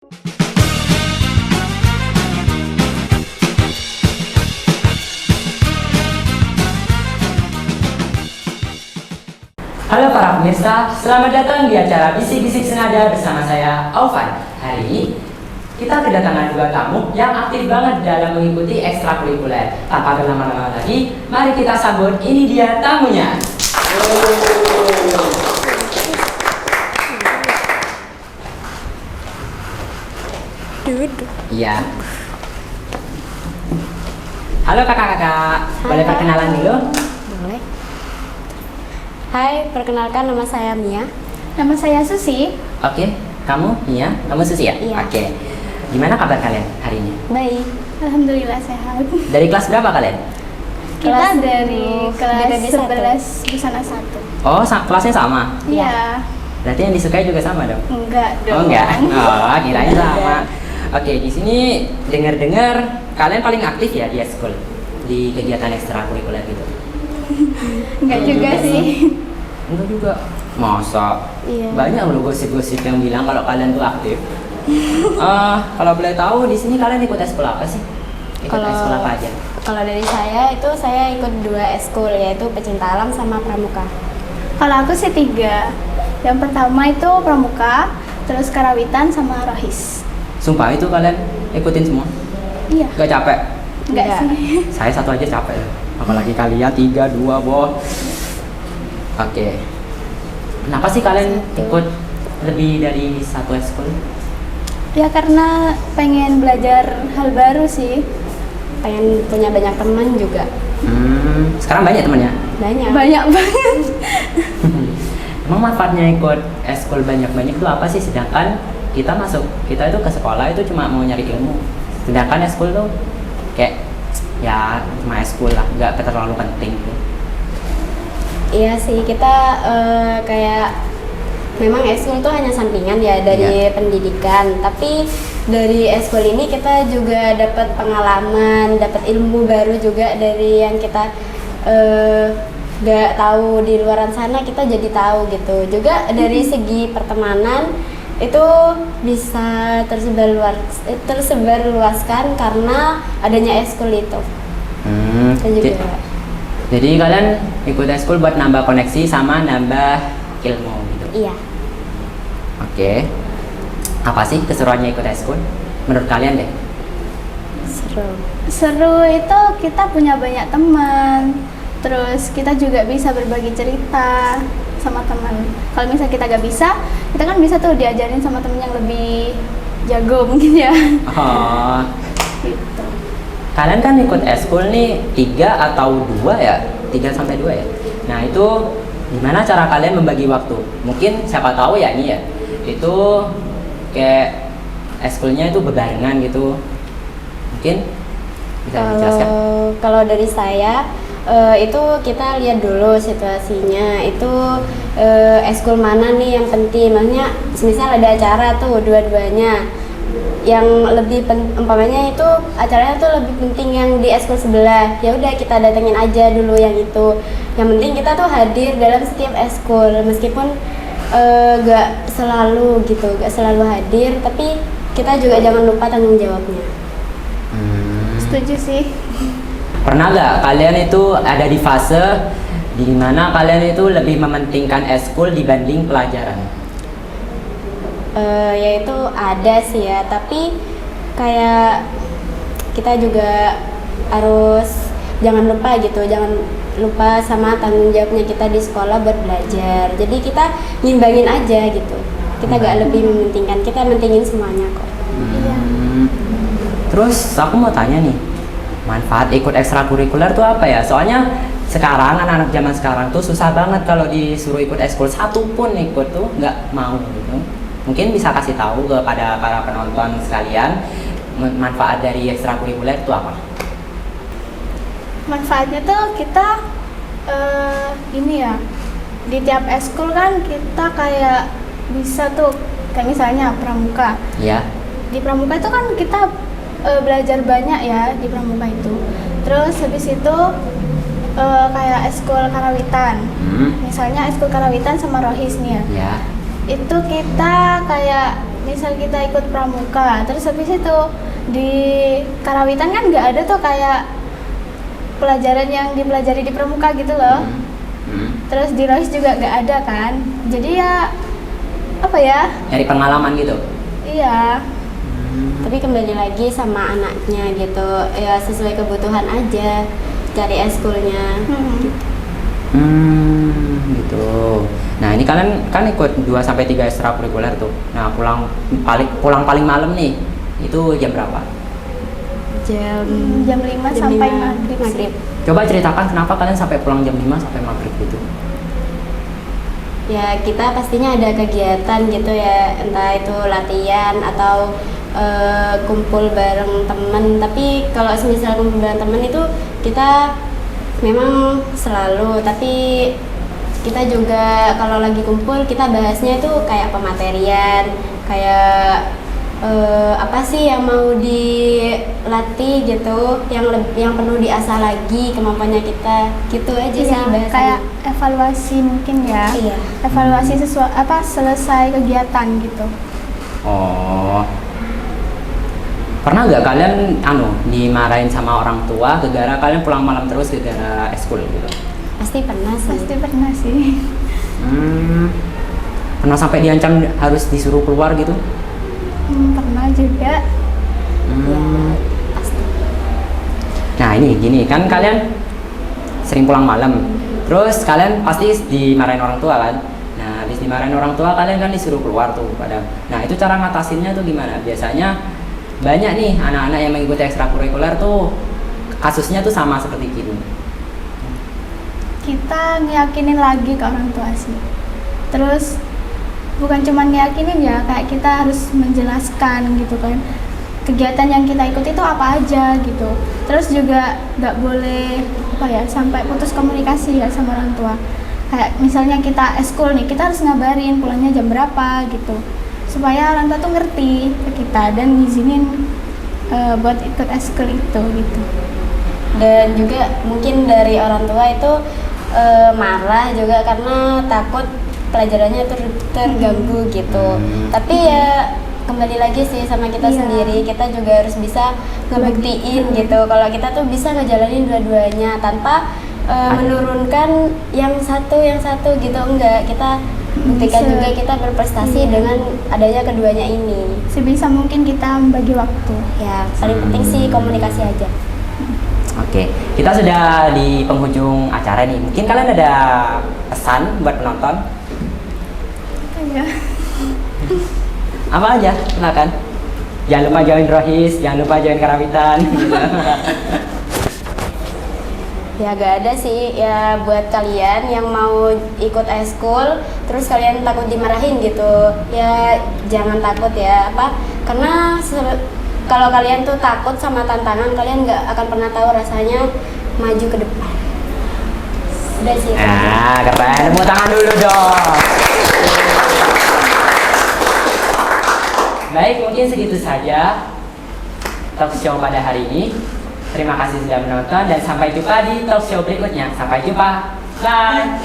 Halo para pemirsa, selamat datang di acara Bisik-Bisik Senada bersama saya, Alvan. Hari ini kita kedatangan dua tamu yang aktif banget dalam mengikuti ekstrakurikuler. Tanpa berlama-lama lagi, mari kita sambut, ini dia tamunya. Iya. Halo kakak-kakak, boleh perkenalan dulu? Boleh. Hai, perkenalkan nama saya Mia. Nama saya Susi. Oke, kamu Mia, kamu Susi ya? Iya. Oke. Gimana kabar kalian hari ini? Baik. Alhamdulillah sehat. Dari kelas berapa kalian? Kita Kelas dari 10 kelas BPB 11 Busana 1. Oh, kelasnya sama? Iya. Berarti yang disukai juga sama dong? Enggak Oh dong. enggak? Oh, kirain sama. Oke, di sini dengar-dengar kalian paling aktif ya di ekskul, di kegiatan ekstrakurikuler gitu. Enggak juga sih. Enggak juga. Masa? Iya. Banyak loh gosip-gosip yang bilang kalau kalian tuh aktif. Kalau boleh tahu di sini kalian ikut ekskul apa sih? Ikut ekskul apa aja? Kalau dari saya itu saya ikut 2 ekskul, yaitu pecinta alam sama pramuka. Kalau aku sih 3. Yang pertama itu pramuka, terus karawitan sama rohis. Sumpah itu kalian ikutin semua? Iya. Gak capek? Enggak Enggak. sih. Saya satu aja capek. Apalagi kalian 3, 2, boh. Oke. Kenapa sih kalian ikut lebih dari satu ekskul? Ya karena pengen belajar hal baru sih. Pengen punya banyak teman juga. Sekarang banyak temannya? Banyak. Banyak banget. Emang manfaatnya ikut ekskul banyak-banyak itu apa sih? Sedangkan kita itu ke sekolah itu cuma mau nyari ilmu. Sedangkan ekskul tuh kayak ya cuma ekskul lah, nggak terlalu penting tuh. Iya sih, kita kayak memang ekskul tuh hanya sampingan ya dari pendidikan, tapi dari ekskul ini kita juga dapat pengalaman, dapat ilmu baru juga dari yang kita gak tahu di luaran sana, kita jadi tahu gitu. Juga dari segi pertemanan itu bisa tersebar luaskan karena adanya ekskul itu. Kita juga. Jadi kalian ikut ekskul buat nambah koneksi sama nambah ilmu gitu. Iya. Oke. Apa sih keseruannya ikut ekskul? Menurut kalian deh? Seru. Seru itu kita punya banyak teman. Terus kita juga bisa berbagi cerita sama teman. Kalau misalnya kita gak bisa, kita kan bisa tuh diajarin sama temen yang lebih jago mungkin ya. Oh. Gitu. Kalian kan ikut ekskul nih 3 atau 2 ya? 3 sampai 2 ya? Nah itu gimana cara kalian membagi waktu? Mungkin siapa tahu ya ini ya, itu kayak ekskulnya itu berbarengan gitu. Mungkin bisa dijelaskan? Kalau dari saya itu kita lihat dulu situasinya, itu ekskul mana nih yang penting. Maksudnya misal ada acara tuh dua-duanya yang lebih umpamanya itu acaranya tuh lebih penting yang di ekskul sebelah, ya udah kita datengin aja dulu yang itu. Yang penting kita tuh hadir dalam setiap ekskul, meskipun gak selalu hadir, tapi kita juga jangan lupa tanggung jawabnya. Setuju sih. Pernah gak kalian itu ada di fase di mana kalian itu lebih mementingkan ekskul dibanding pelajaran? Yaitu ada sih ya, tapi kayak kita juga harus jangan lupa sama tanggung jawabnya kita di sekolah buat belajar. Jadi kita ngimbangin aja gitu, kita gak lebih mementingkan, kita mentingin semuanya kok. Iya. Terus aku mau tanya nih, manfaat ikut ekstrakurikuler tuh apa ya? Soalnya sekarang anak-anak zaman sekarang tuh susah banget kalau disuruh ikut ekskul, satu pun ikut tuh nggak mau gitu. Mungkin bisa kasih tahu kepada para penonton sekalian manfaat dari ekstrakurikuler itu apa? Manfaatnya tuh kita ini ya, di tiap ekskul kan kita kayak bisa tuh kayak misalnya pramuka. Ya. Di pramuka itu kan kita belajar banyak ya di pramuka itu. Terus habis itu kayak ekskul karawitan. Misalnya ekskul karawitan sama rohis nih ya. Ya. Itu kita kayak misal kita ikut pramuka, terus habis itu di karawitan kan nggak ada tuh kayak pelajaran yang dipelajari di pramuka gitu loh. Terus di Rohis juga nggak ada kan, jadi ya apa ya? Nyari pengalaman gitu. Iya. Tapi kembali lagi sama anaknya gitu, ya sesuai kebutuhan aja cari eskulnya. Gitu. Nah ini kalian kan ikut 2 sampai 3 ekstrakurikuler tuh. Nah pulang paling malam nih, itu jam berapa? Jam 5 sampai maghrib. Coba ceritakan kenapa kalian sampai pulang jam 5 sampai maghrib gitu. Ya kita pastinya ada kegiatan gitu ya, entah itu latihan atau kumpul bareng temen. Tapi kalau semisal kumpul bareng temen itu kita memang selalu, tapi kita juga kalau lagi kumpul kita bahasnya itu kayak pematerian, kayak apa sih yang mau dilatih gitu, yang perlu diasah lagi kemampuannya kita, gitu aja sih bahasanya. Kayak evaluasi mungkin ya. Iya. Evaluasi selesai kegiatan gitu. Oh. Pernah nggak kalian dimarahin sama orang tua gara-gara kalian pulang malam terus gara-gara eskul gitu? Pasti pernah sih. Pasti pernah sih. Pernah sampai diancam harus disuruh keluar gitu? Pernah juga. Ya, pasti. Nah ini gini kan kalian sering pulang malam, terus kalian pasti dimarahin orang tua kan? Nah habis dimarahin orang tua kalian kan disuruh keluar tuh kadang. Nah itu cara ngatasinnya tuh gimana? Biasanya banyak nih anak-anak yang mengikuti ekstrakurikuler tuh kasusnya tuh sama seperti gitu. Kita ngeyakinin lagi ke orang tua sih. Terus bukan cuma ngeyakinin ya, kayak kita harus menjelaskan gitu kan, kegiatan yang kita ikut itu apa aja gitu. Terus juga nggak boleh sampai putus komunikasi ya sama orang tua. Kayak misalnya kita eskul nih, kita harus ngabarin pulangnya jam berapa gitu, supaya orang tua tuh ngerti ke kita dan ngizinin buat ikut eskul itu gitu. Dan juga mungkin dari orang tua itu marah juga karena takut pelajarannya terganggu gitu. Tapi ya kembali lagi sih sama kita sendiri, kita juga harus bisa ngebuktiin gitu kalau kita tuh bisa ngejalanin dua-duanya tanpa menurunkan yang satu gitu. Enggak, kita buktikan juga kita berprestasi dengan adanya keduanya ini. Sebisa mungkin kita membagi waktu. Ya paling penting sih komunikasi aja. Oke, kita sudah di penghujung acara nih. Mungkin kalian ada pesan buat penonton? Iya. Apa aja? Silakan. Jangan lupa join Rohis, jangan lupa join Karawitan. Ya gak ada sih ya buat kalian yang mau ikut eskul terus kalian takut dimarahin gitu. Ya jangan takut ya, karena kalau kalian tuh takut sama tantangan, kalian nggak akan pernah tahu rasanya maju ke depan. Udah sih. Nah, keren. Tepuk tangan dulu dong. Baik, mungkin segitu saja talk show pada hari ini. Terima kasih sudah menonton dan sampai jumpa di talk show berikutnya. Sampai jumpa. Bye.